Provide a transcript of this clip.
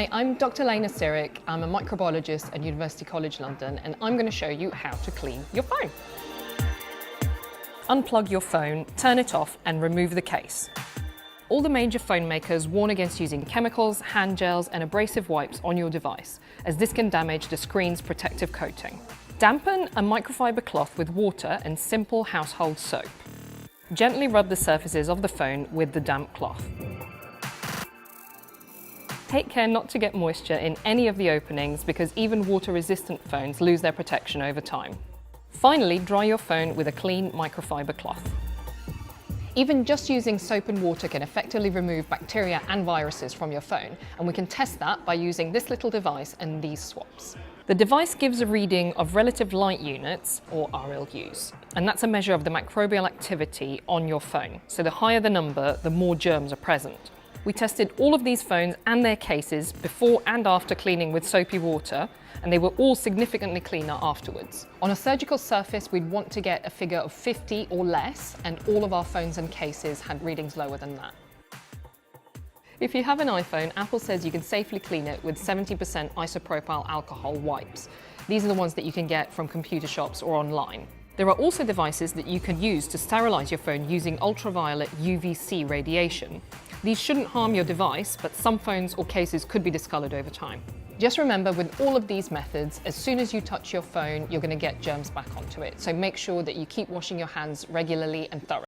Hi, I'm Dr. Lena Sirik. I'm a microbiologist at University College London, and I'm going to show you how to clean your phone. Unplug your phone, turn it off, and remove the case. All the major phone makers warn against using chemicals, hand gels, and abrasive wipes on your device, as this can damage the screen's protective coating. Dampen a microfiber cloth with water and simple household soap. Gently rub the surfaces of the phone with the damp cloth. Take care not to get moisture in any of the openings, because even water-resistant phones lose their protection over time. Finally, dry your phone with a clean microfiber cloth. Even just using soap and water can effectively remove bacteria and viruses from your phone, and we can test that by using this little device and these swabs. The device gives a reading of relative light units, or RLUs, and that's a measure of the microbial activity on your phone. So the higher the number, the more germs are present. We tested all of these phones and their cases before and after cleaning with soapy water, and they were all significantly cleaner afterwards. On a surgical surface, we'd want to get a figure of 50 or less, and all of our phones and cases had readings lower than that. If you have an iPhone, Apple says you can safely clean it with 70% isopropyl alcohol wipes. These are the ones that you can get from computer shops or online. There are also devices that you can use to sterilize your phone using ultraviolet UVC radiation. These shouldn't harm your device, but some phones or cases could be discolored over time. Just remember, with all of these methods, as soon as you touch your phone, you're going to get germs back onto it. So make sure that you keep washing your hands regularly and thoroughly.